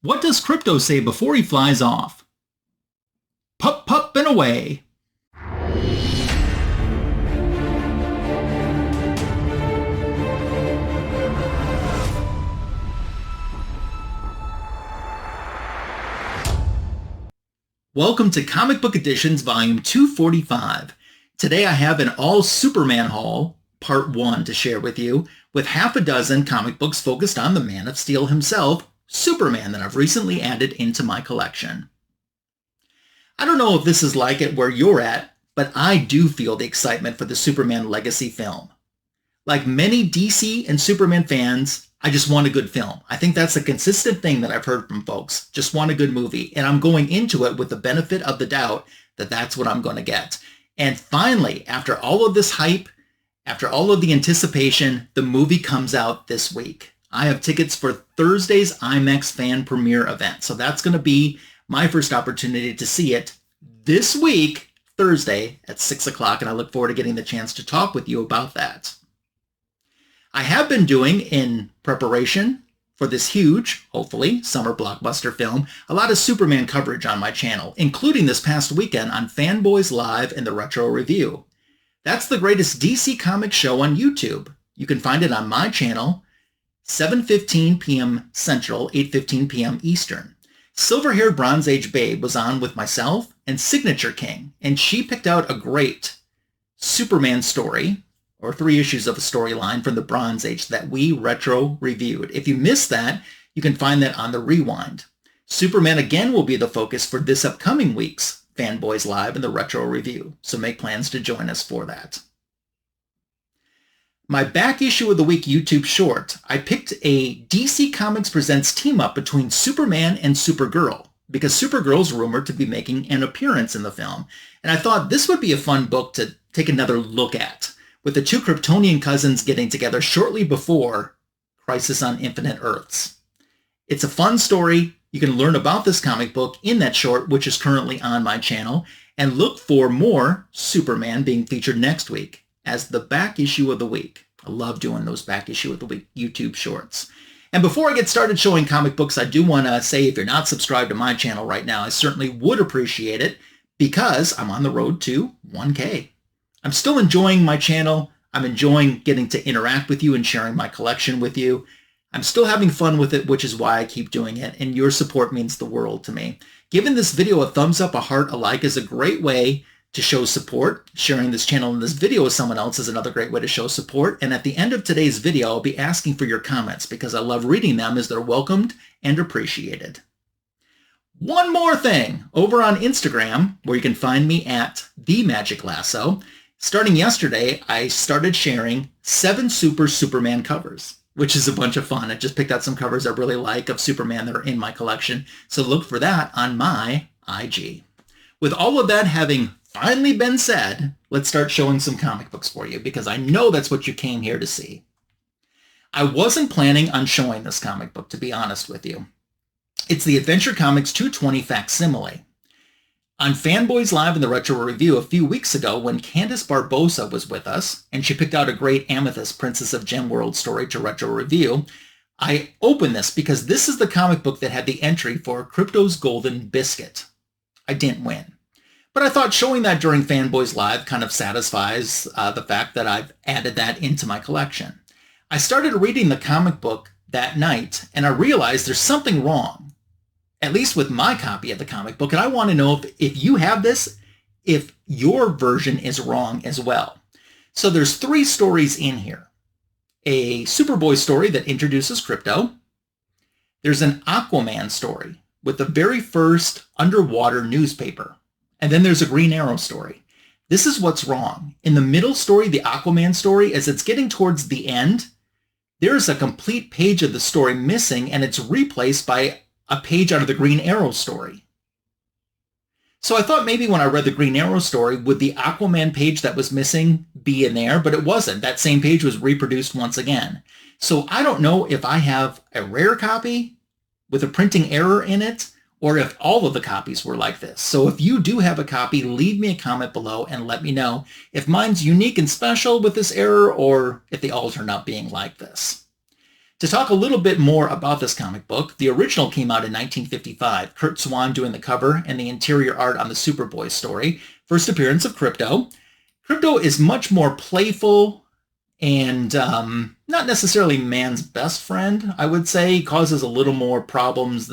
What does Krypto say before he flies off? Pup, pup, and away. Welcome to Comic Book Editions Volume 245. Today I have an all-Superman haul, Part 1, to share with you, with half a dozen comic books focused on the Man of Steel himself, Superman, that I've recently added into my collection. I don't know if this is like it where you're at, but I do feel the excitement for the Superman Legacy film. Like many DC and Superman fans, I just want a good film. I think that's a consistent thing that I've heard from folks. Just want a good movie. And I'm going into it with the benefit of the doubt that that's what I'm going to get. And finally, after all of this hype, after all of the anticipation, the movie comes out this week. I have tickets for Thursday's IMAX fan premiere event. So that's going to be my first opportunity to see it this week, Thursday at 6 o'clock. And I look forward to getting the chance to talk with you about that. I have been doing, in preparation for this huge, hopefully, summer blockbuster film, a lot of Superman coverage on my channel, including this past weekend on Fanboys Live and the Retro Review. That's the greatest DC Comics show on YouTube. You can find it on my channel, 7:15 p.m. Central, 8:15 p.m. Eastern. Silver-haired Bronze Age Babe was on with myself and Signature King, and she picked out a great Superman story, or 3 issues of a storyline from the Bronze Age that we retro reviewed. If you missed that, you can find that on the Rewind. Superman again will be the focus for this upcoming week's Fanboys Live and the Retro Review, so make plans to join us for that. My back issue of the week YouTube short, I picked a DC Comics Presents team-up between Superman and Supergirl, because Supergirl's rumored to be making an appearance in the film, and I thought this would be a fun book to take another look at, with the 2 Kryptonian cousins getting together shortly before Crisis on Infinite Earths. It's a fun story. You can learn about this comic book in that short, which is currently on my channel, and look for more Superman being featured next week as the back issue of the week. I love doing those back issue of the week YouTube shorts. And before I get started showing comic books, I do want to say if you're not subscribed to my channel right now, I certainly would appreciate it because I'm on the road to 1K. I'm still enjoying my channel. I'm enjoying getting to interact with you and sharing my collection with you. I'm still having fun with it, which is why I keep doing it, and your support means the world to me. Giving this video a thumbs up, a heart, a like is a great way to show support. Sharing this channel and this video with someone else is another great way to show support. And at the end of today's video, I'll be asking for your comments because I love reading them as they're welcomed and appreciated. One more thing, over on Instagram, where you can find me at TheMagicLasso, starting yesterday, I started sharing 7 Superman covers, which is a bunch of fun. I just picked out some covers I really like of Superman that are in my collection, so look for that on my IG. With all of that having finally been said, let's start showing some comic books for you, because I know that's what you came here to see. I wasn't planning on showing this comic book, to be honest with you. It's the Adventure Comics 220 facsimile. On Fanboys Live and the Retro Review a few weeks ago, when Candice Barbosa was with us, and she picked out a great Amethyst Princess of Gemworld story to Retro Review, I opened this because this is the comic book that had the entry for Krypto's Golden Biscuit. I didn't win. But I thought showing that during Fanboys Live kind of satisfies the fact that I've added that into my collection. I started reading the comic book that night, and I realized there's something wrong, at least with my copy of the comic book, and I want to know if you have this, if your version is wrong as well. So there's 3 stories in here. A Superboy story that introduces Krypto. There's an Aquaman story with the very first underwater newspaper. And then there's a Green Arrow story. This is what's wrong. In the middle story, the Aquaman story, as it's getting towards the end, there's a complete page of the story missing, and it's replaced by a page out of the Green Arrow story. So I thought maybe when I read the Green Arrow story, would the Aquaman page that was missing be in there? But it wasn't. That same page was reproduced once again. So I don't know if I have a rare copy with a printing error in it, or if all of the copies were like this. So if you do have a copy, leave me a comment below and let me know if mine's unique and special with this error, or if they all turn out being like this. To talk a little bit more about this comic book, the original came out in 1955, Curt Swan doing the cover and the interior art on the Superboy story. First appearance of Krypto. Krypto is much more playful and not necessarily man's best friend, I would say. He causes a little more problems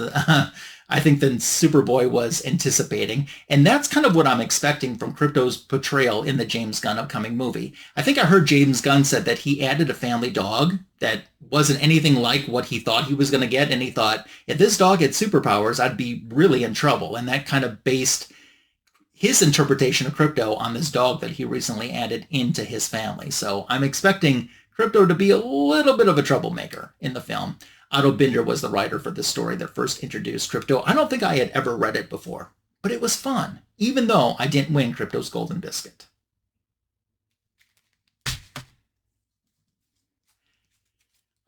I think than Superboy was anticipating. And that's kind of what I'm expecting from Krypto's portrayal in the James Gunn upcoming movie. I think I heard James Gunn said that he added a family dog that wasn't anything like what he thought he was going to get. And he thought, if this dog had superpowers, I'd be really in trouble. And that kind of based his interpretation of Krypto on this dog that he recently added into his family. So I'm expecting Krypto to be a little bit of a troublemaker in the film. Otto Binder was the writer for this story that first introduced Krypto. I don't think I had ever read it before, but it was fun, even though I didn't win Krypto's Golden Biscuit.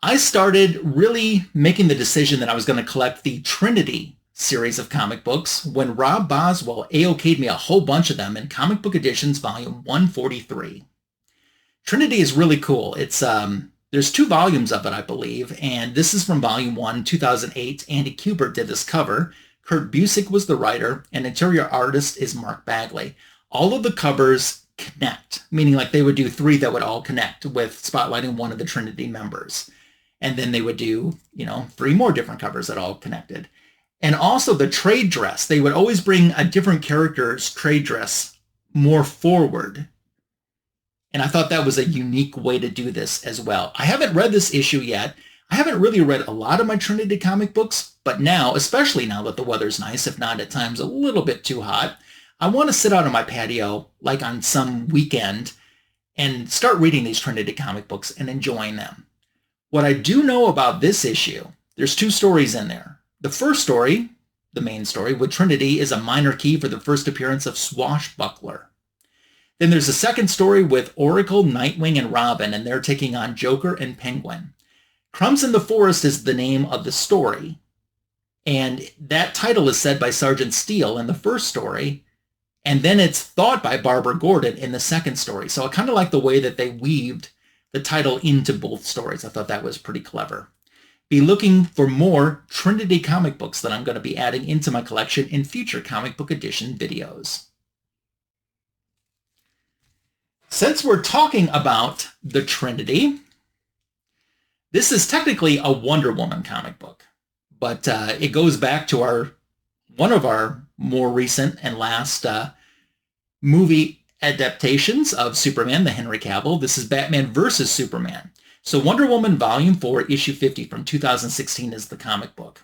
I started really making the decision that I was going to collect the Trinity series of comic books when Robb Boswell AOK'd me a whole bunch of them in Comic Book Editions Volume 143. Trinity is really cool. It's there's 2 volumes of it, I believe, and this is from Volume 1, 2008. Andy Kubert did this cover. Kurt Busiek was the writer, and interior artist is Mark Bagley. All of the covers connect, meaning like they would do 3 that would all connect with spotlighting one of the Trinity members. And then they would do, 3 more different covers that all connected. And also the trade dress. They would always bring a different character's trade dress more forward. And I thought that was a unique way to do this as well. I haven't read this issue yet. I haven't really read a lot of my Trinity comic books, but now, especially now that the weather's nice, if not at times a little bit too hot, I want to sit out on my patio, like on some weekend, and start reading these Trinity comic books and enjoying them. What I do know about this issue, there's 2 stories in there. The first story, the main story, with Trinity is a minor key for the first appearance of Swashbuckler. Then there's a second story with Oracle, Nightwing, and Robin, and they're taking on Joker and Penguin. Crumbs in the Forest is the name of the story, and that title is said by Sergeant Steele in the first story, and then it's thought by Barbara Gordon in the second story. So I kind of like the way that they weaved the title into both stories. I thought that was pretty clever. Be looking for more Trinity comic books that I'm going to be adding into my collection in future comic book edition videos. Since we're talking about the Trinity, this is technically a Wonder Woman comic book, but it goes back to one of our more recent and last movie adaptations of Superman, the Henry Cavill. This is Batman vs. Superman. So Wonder Woman Volume 4, Issue 50 from 2016 is the comic book.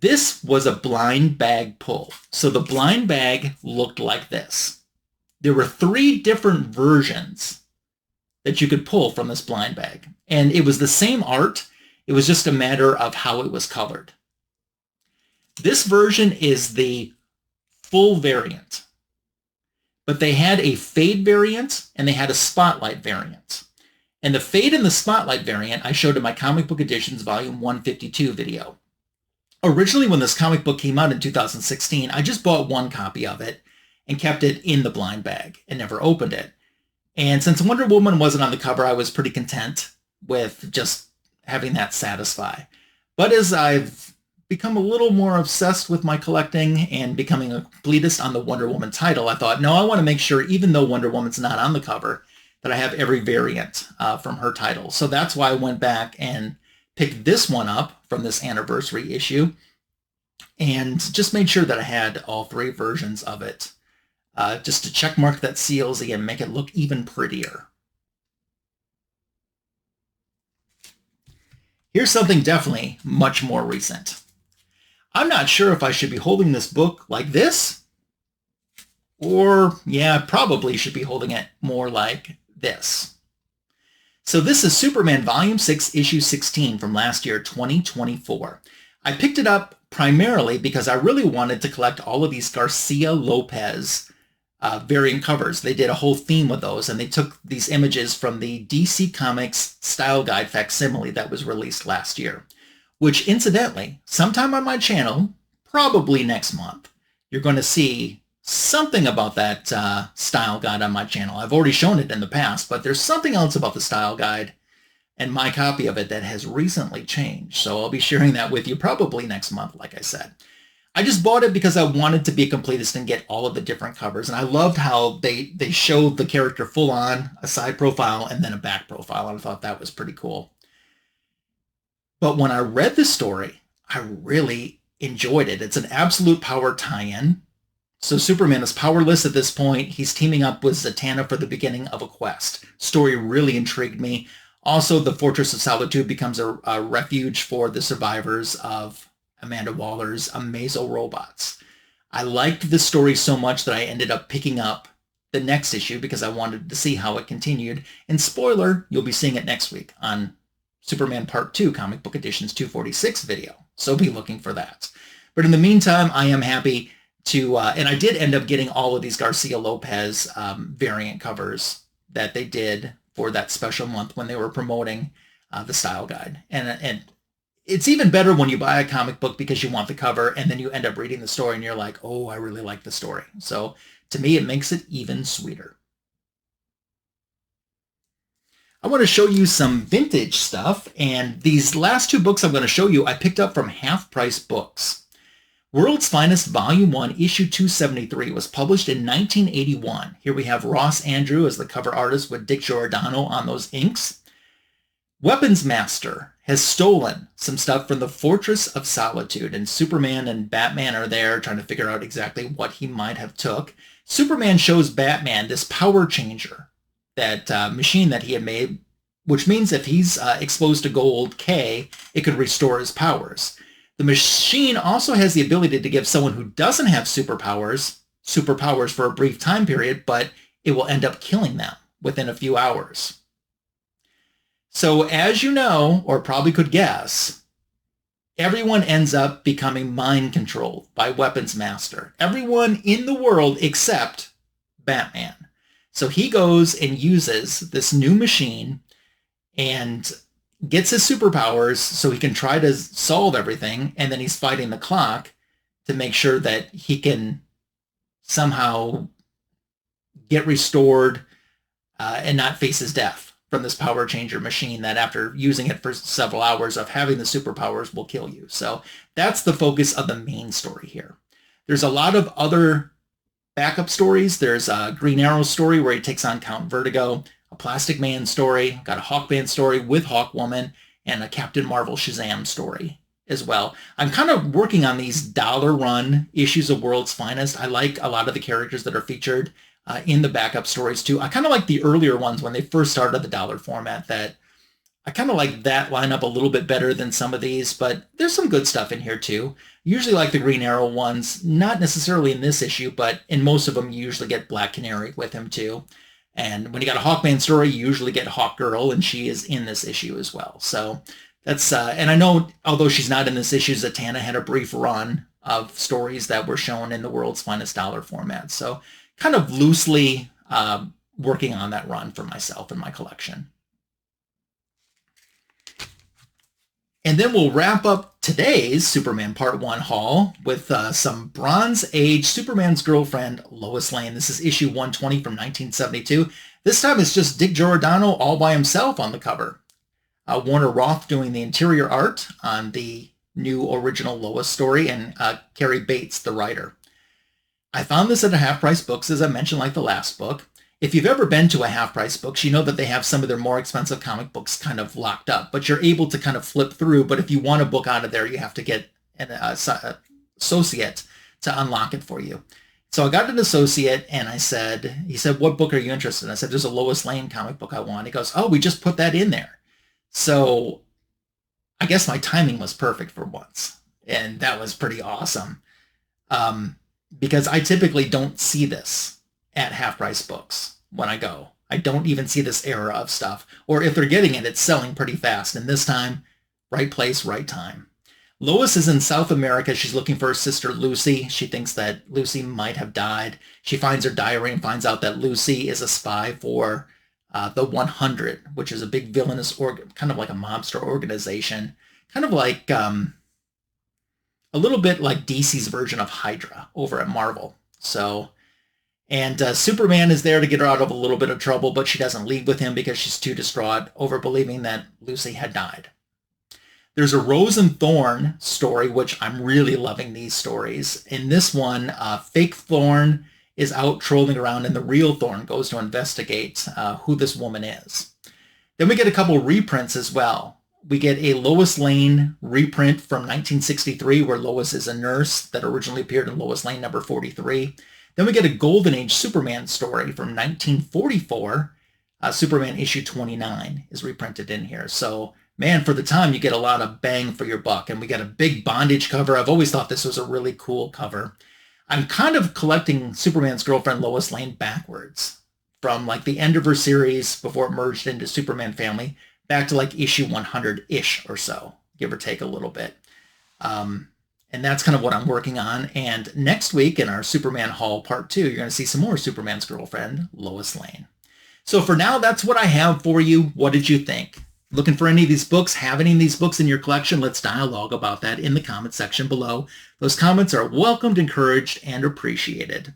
This was a blind bag pull. So the blind bag looked like this. There were 3 different versions that you could pull from this blind bag. And it was the same art. It was just a matter of how it was colored. This version is the full variant. But they had a fade variant and they had a spotlight variant. And the fade and the spotlight variant I showed in my Comic Book Editions Volume 152 video. Originally, when this comic book came out in 2016, I just bought 1 copy of it and kept it in the blind bag and never opened it. And since Wonder Woman wasn't on the cover, I was pretty content with just having that satisfy. But as I've become a little more obsessed with my collecting and becoming a completist on the Wonder Woman title, I thought, no, I want to make sure, even though Wonder Woman's not on the cover, that I have every variant from her title. So that's why I went back and picked this one up from this anniversary issue and just made sure that I had all 3 versions of it. Just to check mark that CLZ and make it look even prettier. Here's something definitely much more recent. I'm not sure if I should be holding this book like this, or yeah, probably should be holding it more like this. So this is Superman Volume 6, Issue 16 from last year, 2024. I picked it up primarily because I really wanted to collect all of these Garcia-Lopez variant covers. They did a whole theme with those, and they took these images from the DC Comics Style Guide facsimile that was released last year, which incidentally, sometime on my channel, probably next month, you're going to see something about that style guide on my channel. I've already shown it in the past, but there's something else about the style guide, and my copy of it that has recently changed. So I'll be sharing that with you probably next month, like I said. I just bought it because I wanted to be a completist and get all of the different covers. And I loved how they showed the character full on, a side profile, and then a back profile. And I thought that was pretty cool. But when I read the story, I really enjoyed it. It's an absolute power tie-in. So Superman is powerless at this point. He's teaming up with Zatanna for the beginning of a quest. Story really intrigued me. Also, the Fortress of Solitude becomes a refuge for the survivors of Amanda Waller's Amazo robots. I liked the story so much that I ended up picking up the next issue because I wanted to see how it continued. And spoiler, you'll be seeing it next week on Superman Part 2 Comic Book Editions 246 video. So be looking for that. But in the meantime, I am happy to, and I did end up getting all of these Garcia-Lopez variant covers that they did for that special month when they were promoting the style guide. And it's even better when you buy a comic book because you want the cover and then you end up reading the story and you're like, oh, I really like the story. So to me, it makes it even sweeter. I want to show you some vintage stuff, and these last two books I'm going to show you I picked up from Half Price Books. World's Finest Volume 1, Issue 273 was published in 1981. Here we have Ross Andru as the cover artist with Dick Giordano on those inks. Weapons Master has stolen some stuff from the Fortress of Solitude, and Superman and Batman are there trying to figure out exactly what he might have took. Superman shows Batman this power changer, that machine that he had made, which means if he's exposed to gold K, it could restore his powers. The machine also has the ability to give someone who doesn't have superpowers for a brief time period, but it will end up killing them within a few hours. So as you know, or probably could guess, everyone ends up becoming mind controlled by Weapons Master. Everyone in the world except Batman. So he goes and uses this new machine and gets his superpowers so he can try to solve everything, and then he's fighting the clock to make sure that he can somehow get restored and not face his death from this power changer machine that after using it for several hours of having the superpowers will kill you. So that's the focus of the main story here. There's a lot of other backup stories. There's a Green Arrow story where he takes on Count Vertigo, a Plastic Man story, got a Hawkman story with Hawkwoman, and a Captain Marvel Shazam story as well. I'm kind of working on these dollar run issues of World's Finest. I like a lot of the characters that are featured in the backup stories too. I kind of like the earlier ones when they first started the dollar format. That I kind of like that lineup a little bit better than some of these, but there's some good stuff in here too. Usually like the Green Arrow ones, not necessarily in this issue, but in most of them you usually get Black Canary with him too. And when you got a Hawkman story, you usually get Hawkgirl, and she is in this issue as well. So that's, and I know although she's not in this issue, Zatanna had a brief run of stories that were shown in the World's Finest dollar format. So kind of loosely working on that run for myself and my collection. And then we'll wrap up today's Superman Part 1 haul with some Bronze Age Superman's Girlfriend, Lois Lane. This is issue 120 from 1972. This time it's just Dick Giordano all by himself on the cover. Warner Roth doing the interior art on the new original Lois story, and Cary Bates, the writer. I found this at a Half Price Books, as I mentioned, like the last book. If you've ever been to a Half Price Books, you know that they have some of their more expensive comic books kind of locked up, but you're able to kind of flip through. But if you want a book out of there, you have to get an associate to unlock it for you. So I got an associate, and he said, what book are you interested in? I said, there's a Lois Lane comic book I want. He goes, oh, we just put that in there. So I guess my timing was perfect for once, and that was pretty awesome. Because I typically don't see this at Half Price Books when I go. I don't even see this era of stuff. Or if they're getting it, it's selling pretty fast. And this time, right place, right time. Lois is in South America. She's looking for her sister Lucy. She thinks that Lucy might have died. She finds her diary and finds out that Lucy is a spy for the 100, which is a big villainous, kind of like a mobster organization. Kind of like a little bit like DC's version of Hydra over at Marvel. So, And Superman is there to get her out of a little bit of trouble, but she doesn't leave with him because she's too distraught over believing that Lucy had died. There's a Rose and Thorn story, which I'm really loving these stories. In this one, fake Thorn is out trolling around, and the real Thorn goes to investigate who this woman is. Then we get a couple reprints as well. We get a Lois Lane reprint from 1963, where Lois is a nurse that originally appeared in Lois Lane number 43. Then we get a Golden Age Superman story from 1944. Superman issue 29 is reprinted in here. So, man, for the time, you get a lot of bang for your buck. And we got a big bondage cover. I've always thought this was a really cool cover. I'm kind of collecting Superman's girlfriend Lois Lane backwards, from like the end of her series before it merged into Superman Family back to like issue 100-ish or so, give or take a little bit. And that's kind of what I'm working on. And next week in our Superman Haul Part 2, you're going to see some more Superman's girlfriend, Lois Lane. So for now, that's what I have for you. What did you think? Looking for any of these books? Have any of these books in your collection? Let's dialogue about that in the comment section below. Those comments are welcomed, encouraged, and appreciated.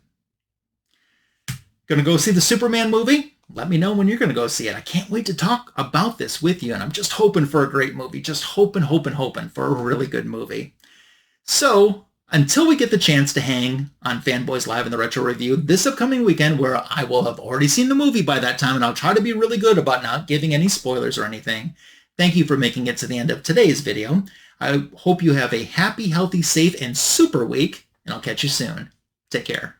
Going to go see the Superman movie? Let me know when you're going to go see it. I can't wait to talk about this with you, and I'm just hoping for a great movie. Just hoping for a really good movie. So, until we get the chance to hang on Fanboys Live in the Retro Review this upcoming weekend, where I will have already seen the movie by that time, and I'll try to be really good about not giving any spoilers or anything, thank you for making it to the end of today's video. I hope you have a happy, healthy, safe, and super week, and I'll catch you soon. Take care.